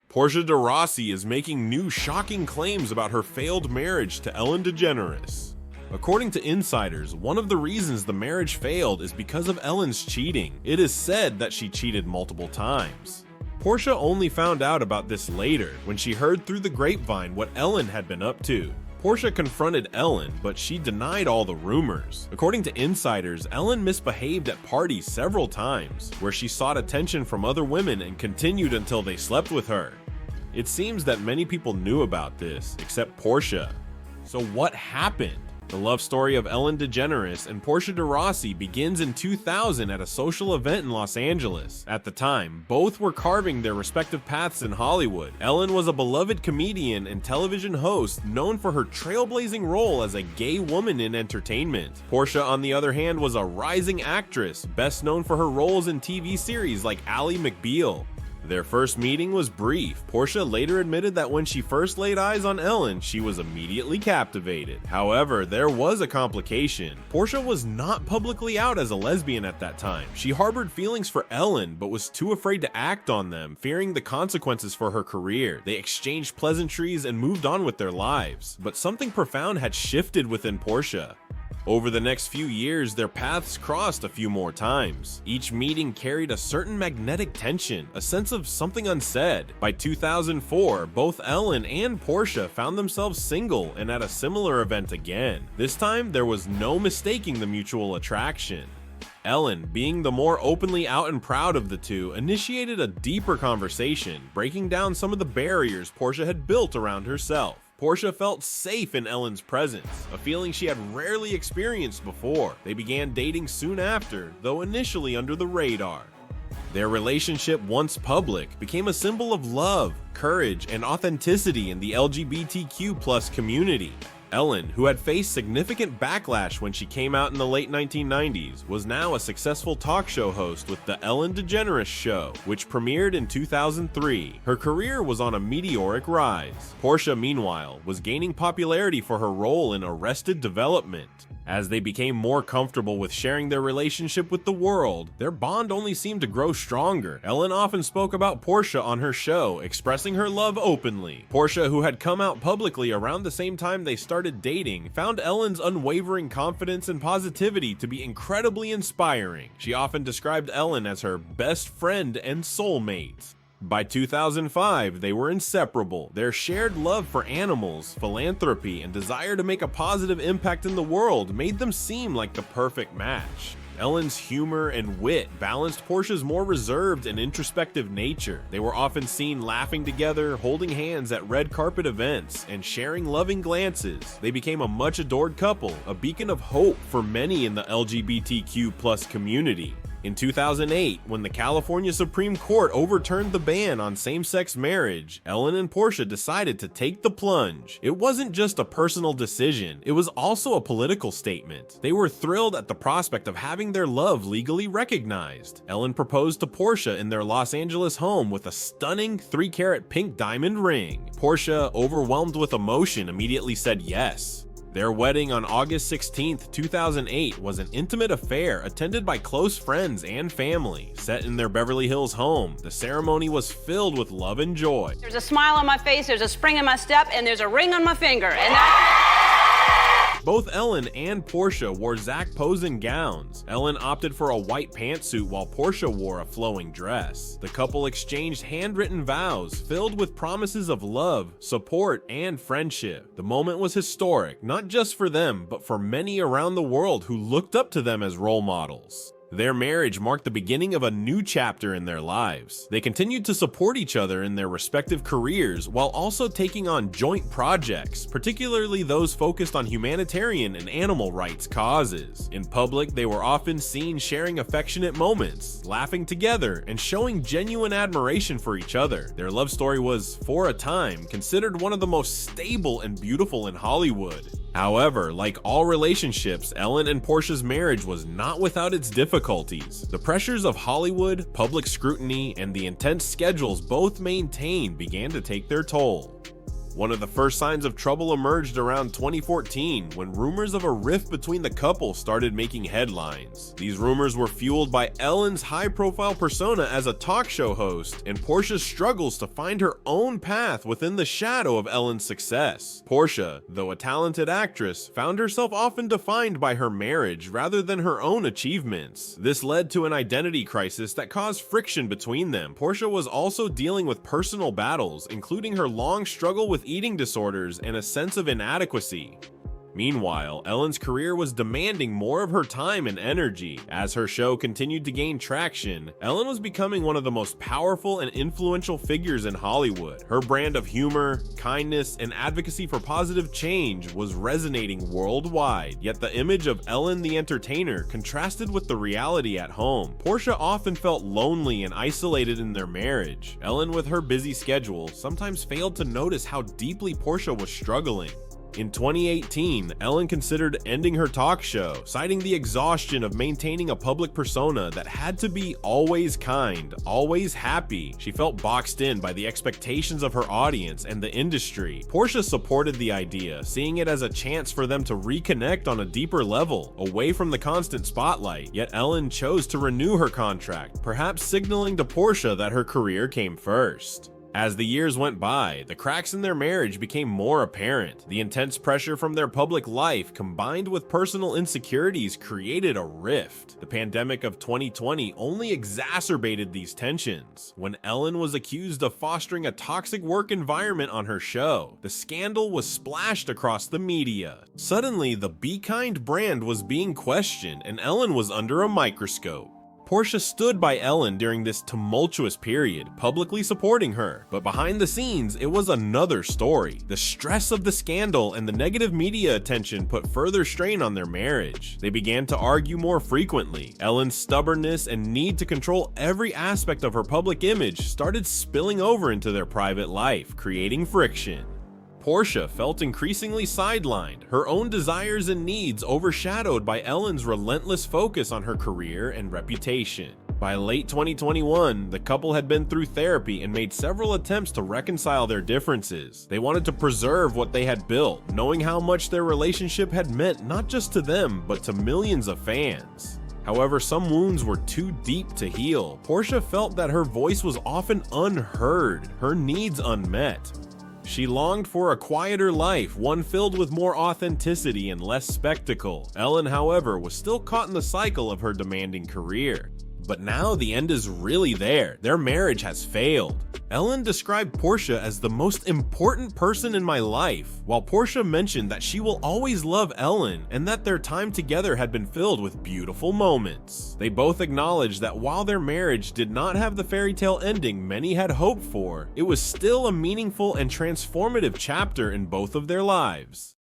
Portia de Rossi is making new shocking claims about her failed marriage to Ellen Degeneres. According to insiders, one of the reasons the marriage failed is because of Ellen's cheating. It is said that she cheated multiple times. Portia only found out about this later, when she heard through the grapevine what Ellen had been up to. Portia confronted Ellen, but she denied all the rumors. According to insiders, Ellen misbehaved at parties several times, where she sought attention from other women and continued until they slept with her. It seems that many people knew about this, except Portia. So what happened? The love story of Ellen Degeneres and Portia de Rossi begins in 2000 at a social event in Los Angeles. At the time, both were carving their respective paths in Hollywood. Ellen was a beloved comedian and television host known for her trailblazing role as a gay woman in entertainment. Portia, on the other hand, was a rising actress, best known for her roles in TV series like Ally McBeal. Their first meeting was brief. Portia later admitted that when she first laid eyes on Ellen, she was immediately captivated. However, there was a complication. Portia was not publicly out as a lesbian at that time. She harbored feelings for Ellen, but was too afraid to act on them, fearing the consequences for her career. They exchanged pleasantries and moved on with their lives. But something profound had shifted within Portia. Over the next few years, their paths crossed a few more times. Each meeting carried a certain magnetic tension, a sense of something unsaid. By 2004, both Ellen and Portia found themselves single and at a similar event again. This time, there was no mistaking the mutual attraction. Ellen, being the more openly out and proud of the two, initiated a deeper conversation, breaking down some of the barriers Portia had built around herself. Portia felt safe in Ellen's presence, a feeling she had rarely experienced before. They began dating soon after, though initially under the radar. Their relationship, once public, became a symbol of love, courage, and authenticity in the LGBTQ+ community. Ellen, who had faced significant backlash when she came out in the late 1990s, was now a successful talk show host with The Ellen Degeneres Show, which premiered in 2003. Her career was on a meteoric rise. Portia, meanwhile, was gaining popularity for her role in Arrested Development. As they became more comfortable with sharing their relationship with the world, their bond only seemed to grow stronger. Ellen often spoke about Portia on her show, expressing her love openly. Portia, who had come out publicly around the same time they started dating, found Ellen's unwavering confidence and positivity to be incredibly inspiring. She often described Ellen as her best friend and soulmate. By 2005, they were inseparable. Their shared love for animals, philanthropy, and desire to make a positive impact in the world made them seem like the perfect match. Ellen's humor and wit balanced Portia's more reserved and introspective nature. They were often seen laughing together, holding hands at red carpet events, and sharing loving glances. They became a much adored couple, a beacon of hope for many in the LGBTQ+ community. In 2008, when the California Supreme Court overturned the ban on same-sex marriage, Ellen and Portia decided to take the plunge. It wasn't just a personal decision, it was also a political statement. They were thrilled at the prospect of having their love legally recognized. Ellen proposed to Portia in their Los Angeles home with a stunning 3-carat pink diamond ring. Portia, overwhelmed with emotion, immediately said yes. Their wedding on August 16, 2008 was an intimate affair attended by close friends and family. Set in their Beverly Hills home, the ceremony was filled with love and joy. There's a smile on my face, there's a spring in my step, and there's a ring on my finger, and Both Ellen and Portia wore Zac Posen gowns. Ellen opted for a white pantsuit while Portia wore a flowing dress. The couple exchanged handwritten vows filled with promises of love, support, and friendship. The moment was historic, not just for them, but for many around the world who looked up to them as role models. Their marriage marked the beginning of a new chapter in their lives. They continued to support each other in their respective careers while also taking on joint projects, particularly those focused on humanitarian and animal rights causes. In public, they were often seen sharing affectionate moments, laughing together, and showing genuine admiration for each other. Their love story was, for a time, considered one of the most stable and beautiful in Hollywood. However, like all relationships, Ellen and Portia's marriage was not without its difficulties. The pressures of Hollywood, public scrutiny, and the intense schedules both maintained began to take their toll. One of the first signs of trouble emerged around 2014 when rumors of a rift between the couple started making headlines. These rumors were fueled by Ellen's high-profile persona as a talk show host and Portia's struggles to find her own path within the shadow of Ellen's success. Portia, though a talented actress, found herself often defined by her marriage rather than her own achievements. This led to an identity crisis that caused friction between them. Portia was also dealing with personal battles, including her long struggle with eating disorders and a sense of inadequacy. Meanwhile, Ellen's career was demanding more of her time and energy. As her show continued to gain traction, Ellen was becoming one of the most powerful and influential figures in Hollywood. Her brand of humor, kindness, and advocacy for positive change was resonating worldwide, yet the image of Ellen the entertainer contrasted with the reality at home. Portia often felt lonely and isolated in their marriage. Ellen, with her busy schedule, sometimes failed to notice how deeply Portia was struggling. In 2018, Ellen considered ending her talk show, citing the exhaustion of maintaining a public persona that had to be always kind, always happy. She felt boxed in by the expectations of her audience and the industry. Portia supported the idea, seeing it as a chance for them to reconnect on a deeper level, away from the constant spotlight. Yet Ellen chose to renew her contract, perhaps signaling to Portia that her career came first. As the years went by, the cracks in their marriage became more apparent. The intense pressure from their public life combined with personal insecurities created a rift. The pandemic of 2020 only exacerbated these tensions. When Ellen was accused of fostering a toxic work environment on her show, the scandal was splashed across the media. Suddenly, the Be Kind brand was being questioned and Ellen was under a microscope. Portia stood by Ellen during this tumultuous period, publicly supporting her. But behind the scenes, it was another story. The stress of the scandal and the negative media attention put further strain on their marriage. They began to argue more frequently. Ellen's stubbornness and need to control every aspect of her public image started spilling over into their private life, creating friction. Portia felt increasingly sidelined, her own desires and needs overshadowed by Ellen's relentless focus on her career and reputation. By late 2021, the couple had been through therapy and made several attempts to reconcile their differences. They wanted to preserve what they had built, knowing how much their relationship had meant not just to them, but to millions of fans. However, some wounds were too deep to heal. Portia felt that her voice was often unheard, her needs unmet. She longed for a quieter life, one filled with more authenticity and less spectacle. Ellen, however, was still caught in the cycle of her demanding career. But now the end is really there. Their marriage has failed. Ellen described Portia as the most important person in my life, while Portia mentioned that she will always love Ellen and that their time together had been filled with beautiful moments. They both acknowledged that while their marriage did not have the fairy tale ending many had hoped for, it was still a meaningful and transformative chapter in both of their lives.